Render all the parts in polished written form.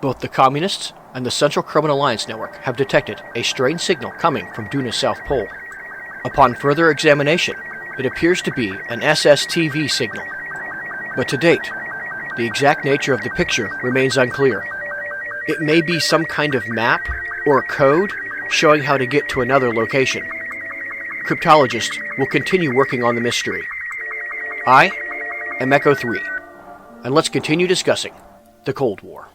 Both the Communists and the Central Kerbin Alliance Network have detected a strange signal coming from Duna's South Pole. Upon further examination, it appears to be an SSTV signal. But to date, the exact nature of the picture remains unclear. It may be some kind of map or code showing how to get to another location. Cryptologists will continue working on the mystery. I am Echo 3, and let's continue discussing the Cold War.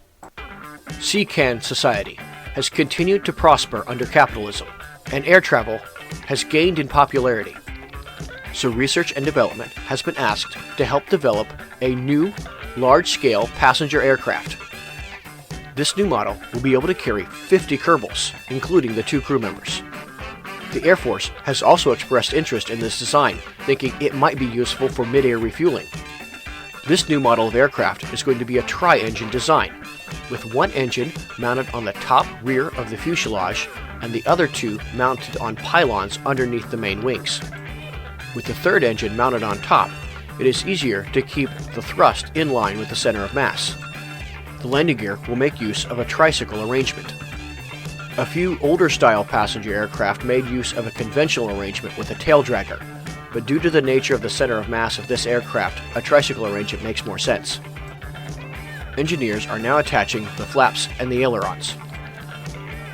CKAN society has continued to prosper under capitalism, and air travel has gained in popularity. So research and development has been asked to help develop a new, large-scale passenger aircraft. This new model will be able to carry 50 Kerbals, including the 2 crew members. The Air Force has also expressed interest in this design, thinking it might be useful for mid-air refueling. This new model of aircraft is going to be a tri-engine design, with one engine mounted on the top rear of the fuselage and the other 2 mounted on pylons underneath the main wings. With the third engine mounted on top, it is easier to keep the thrust in line with the center of mass. The landing gear will make use of a tricycle arrangement. A few older style passenger aircraft made use of a conventional arrangement with a tail dragger, but due to the nature of the center of mass of this aircraft, a tricycle arrangement makes more sense. Engineers are now attaching the flaps and the ailerons.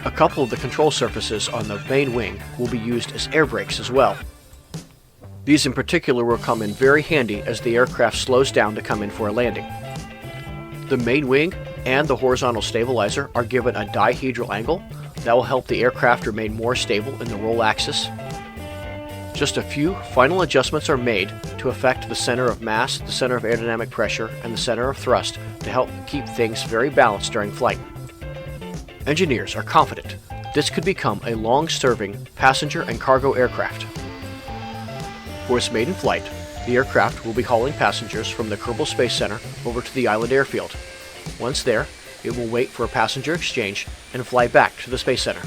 A couple of the control surfaces on the main wing will be used as air brakes as well. These in particular will come in very handy as the aircraft slows down to come in for a landing. The main wing and the horizontal stabilizer are given a dihedral angle that will help the aircraft remain more stable in the roll axis. Just a few final adjustments are made to affect the center of mass, the center of aerodynamic pressure, and the center of thrust to help keep things very balanced during flight. Engineers are confident this could become a long-serving passenger and cargo aircraft. For its maiden flight, the aircraft will be hauling passengers from the Kerbal Space Center over to the island airfield. Once there, it will wait for a passenger exchange and fly back to the Space Center.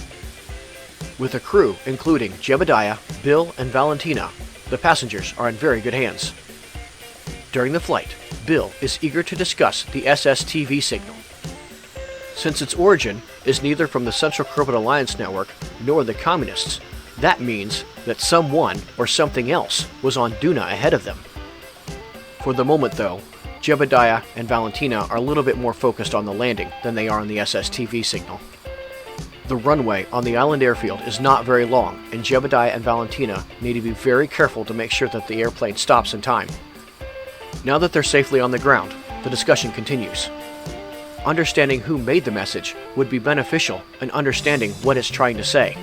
With a crew including Jebediah, Bill, and Valentina, the passengers are in very good hands. During the flight, Bill is eager to discuss the SSTV signal. Since its origin is neither from the Central Kerbin Alliance Network nor the Communists, that means that someone or something else was on Duna ahead of them. For the moment though, Jebediah and Valentina are a little bit more focused on the landing than they are on the SSTV signal. The runway on the island airfield is not very long, and Jebediah and Valentina need to be very careful to make sure that the airplane stops in time. Now that they're safely on the ground, the discussion continues. Understanding who made the message would be beneficial in understanding what it's trying to say.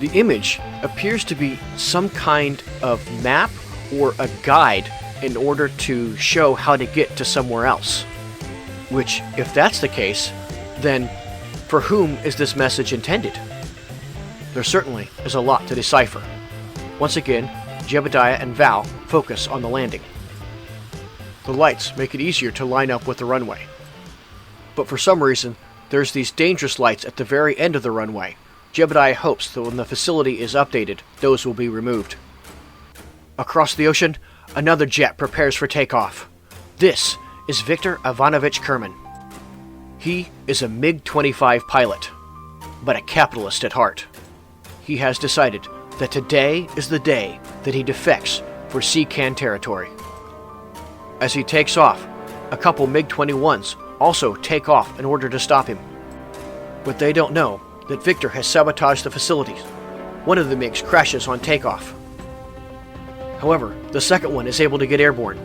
The image appears to be some kind of map or a guide in order to show how to get to somewhere else. Which, if that's the case, then for whom is this message intended? There certainly is a lot to decipher. Once again, Jebediah and Val focus on the landing. The lights make it easier to line up with the runway. But for some reason, there's these dangerous lights at the very end of the runway. Jebediah hopes that when the facility is updated, those will be removed. Across the ocean, another jet prepares for takeoff. This is Viktor Ivanovich Kerman. He is a MiG-25 pilot, but a capitalist at heart. He has decided that today is the day that he defects for CKAN territory. As he takes off, a couple MiG-21s also take off in order to stop him. But they don't know that Viktor has sabotaged the facilities. One of the MiGs crashes on takeoff. However, the second one is able to get airborne.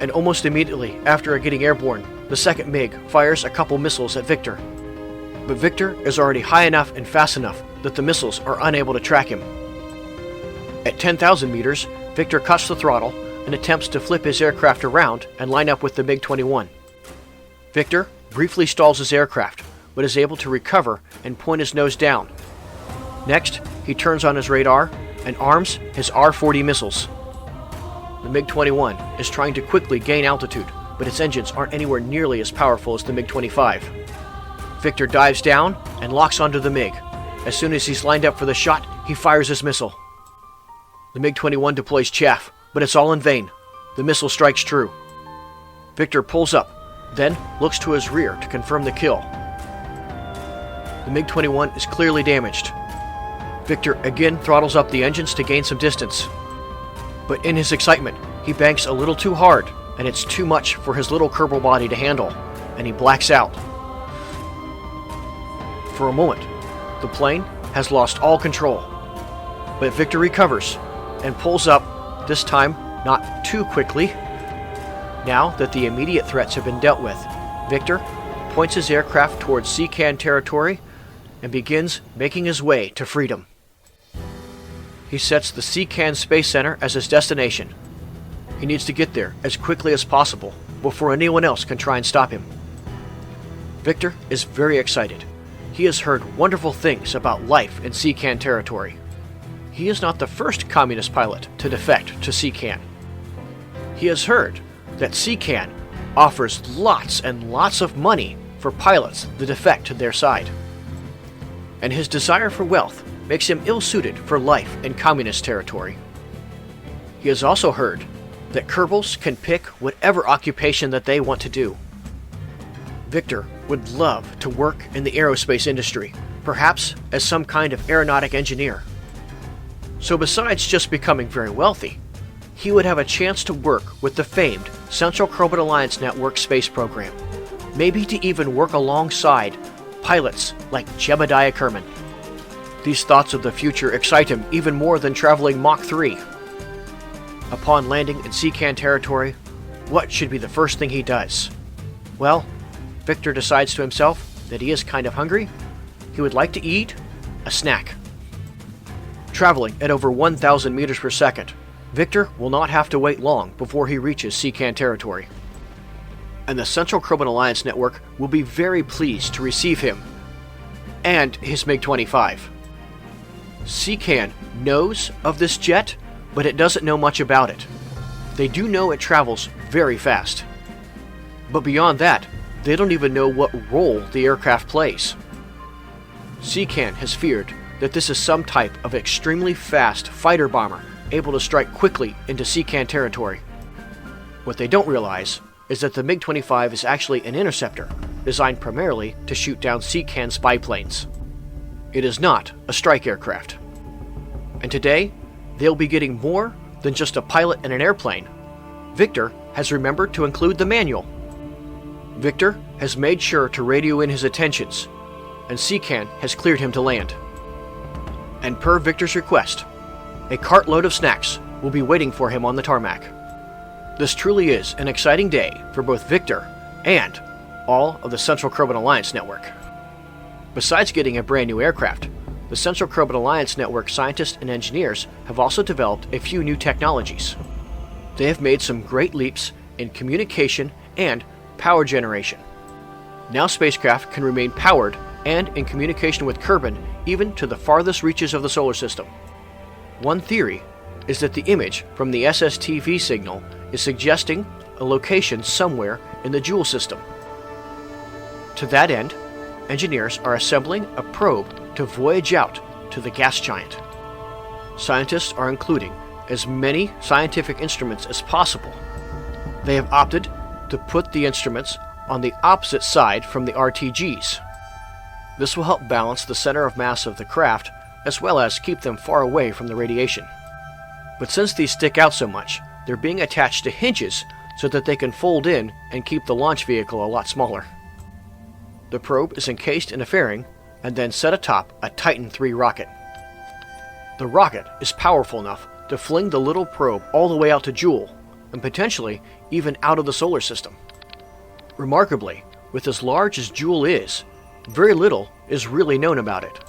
And almost immediately after getting airborne, the second MiG fires a couple missiles at Viktor. But Viktor is already high enough and fast enough that the missiles are unable to track him. At 10,000 meters, Viktor cuts the throttle and attempts to flip his aircraft around and line up with the MiG-21. Viktor briefly stalls his aircraft, but is able to recover and point his nose down. Next, he turns on his radar and arms his R-40 missiles. The MiG-21 is trying to quickly gain altitude, but its engines aren't anywhere nearly as powerful as the MiG-25. Viktor dives down and locks onto the MiG. As soon as he's lined up for the shot, he fires his missile. The MiG-21 deploys chaff, but it's all in vain. The missile strikes true. Viktor pulls up, then looks to his rear to confirm the kill. The MiG-21 is clearly damaged. Viktor again throttles up the engines to gain some distance. But in his excitement, he banks a little too hard, and it's too much for his little Kerbal body to handle, and he blacks out. For a moment, the plane has lost all control. But Viktor recovers and pulls up, this time not too quickly. Now that the immediate threats have been dealt with, Viktor points his aircraft towards CKAN territory and begins making his way to freedom. He sets the CKAN Space Center as his destination. He needs to get there as quickly as possible before anyone else can try and stop him. Viktor is very excited. He has heard wonderful things about life in CKAN territory. He is not the first communist pilot to defect to CKAN. He has heard that CKAN offers lots and lots of money for pilots that defect to their side. And his desire for wealth makes him ill-suited for life in communist territory. He has also heard that Kerbals can pick whatever occupation that they want to do. Viktor would love to work in the aerospace industry, perhaps as some kind of aeronautic engineer. So besides just becoming very wealthy, he would have a chance to work with the famed Central Kerbin Alliance Network space program, maybe to even work alongside pilots like Viktor Kerman. These thoughts of the future excite him even more than traveling Mach 3. Upon landing in CKAN territory, what should be the first thing he does? Well, Viktor decides to himself that he is kind of hungry. He would like to eat a snack. Traveling at over 1,000 meters per second, Viktor will not have to wait long before he reaches CKAN territory. And the Central Kerbin Alliance Network will be very pleased to receive him and his MiG-25. CKAN knows of this jet, but it doesn't know much about it. They do know it travels very fast. But beyond that, they don't even know what role the aircraft plays. CKAN has feared that this is some type of extremely fast fighter bomber able to strike quickly into CKAN territory. What they don't realize is that the MiG-25 is actually an interceptor designed primarily to shoot down CKAN spy planes. It is not a strike aircraft. And today, they'll be getting more than just a pilot and an airplane. Viktor has remembered to include the manual. Viktor has made sure to radio in his intentions, and CKAN has cleared him to land. And per Viktor's request, a cartload of snacks will be waiting for him on the tarmac. This truly is an exciting day for both Viktor and all of the Central Kerbin Alliance Network. Besides getting a brand new aircraft, the Central Kerbin Alliance Network scientists and engineers have also developed a few new technologies. They have made some great leaps in communication and power generation. Now spacecraft can remain powered and in communication with Kerbin even to the farthest reaches of the solar system. One theory is that the image from the SSTV signal is suggesting a location somewhere in the Joule system. To that end, engineers are assembling a probe to voyage out to the gas giant. Scientists are including as many scientific instruments as possible. They have opted to put the instruments on the opposite side from the RTGs. This will help balance the center of mass of the craft as well as keep them far away from the radiation. But since these stick out so much, they're being attached to hinges so that they can fold in and keep the launch vehicle a lot smaller. The probe is encased in a fairing and then set atop a Titan III rocket. The rocket is powerful enough to fling the little probe all the way out to Joule, and potentially even out of the solar system. Remarkably, with as large as Joule is, very little is really known about it.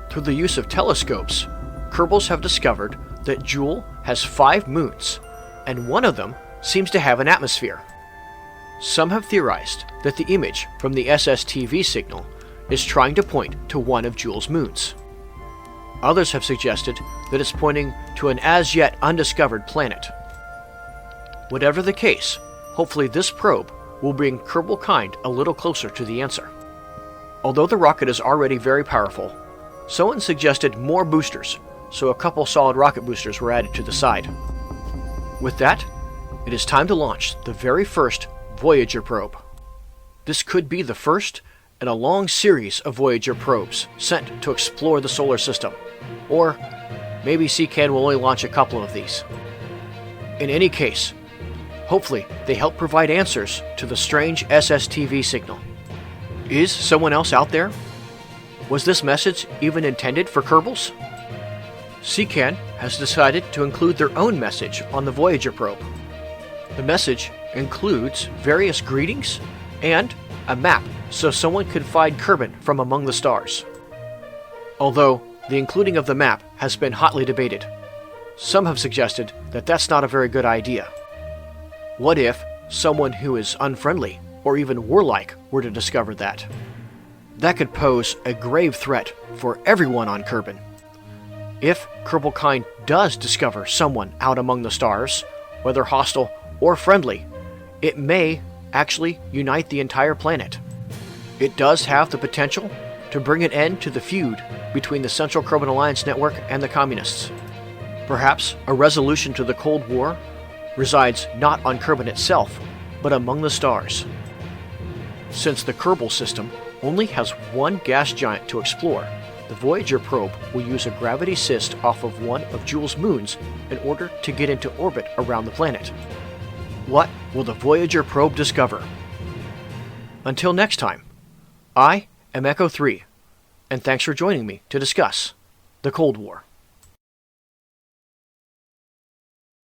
Through the use of telescopes, Kerbals have discovered that Joule has 5 moons, and one of them seems to have an atmosphere. Some have theorized that the image from the SSTV signal is trying to point to one of Joule's moons. Others have suggested that it's pointing to an as yet undiscovered planet. Whatever the case, hopefully this probe will bring Kerbal kind a little closer to the answer. Although the rocket is already very powerful, someone suggested more boosters, so a couple solid rocket boosters were added to the side. With that, it is time to launch the very first Voyager probe. This could be the first in a long series of Voyager probes sent to explore the solar system. Or maybe CKAN will only launch a couple of these. In any case, hopefully they help provide answers to the strange SSTV signal. Is someone else out there? Was this message even intended for Kerbals? CKAN has decided to include their own message on the Voyager probe. The message includes various greetings and a map so someone could find Kerbin from among the stars. Although the including of the map has been hotly debated, some have suggested that that's not a very good idea. What if someone who is unfriendly or even warlike were to discover that? That could pose a grave threat for everyone on Kerbin. If Kerbalkind does discover someone out among the stars, whether hostile or friendly, it may actually unite the entire planet. It does have the potential to bring an end to the feud between the Central Kerbin Alliance Network and the Communists. Perhaps a resolution to the Cold War resides not on Kerbin itself, but among the stars. Since the Kerbal system only has one gas giant to explore, the Voyager probe will use a gravity cyst off of one of Joule's moons in order to get into orbit around the planet. What will the Voyager probe discover? Until next time, I am Echo 3, and thanks for joining me to discuss the Cold War.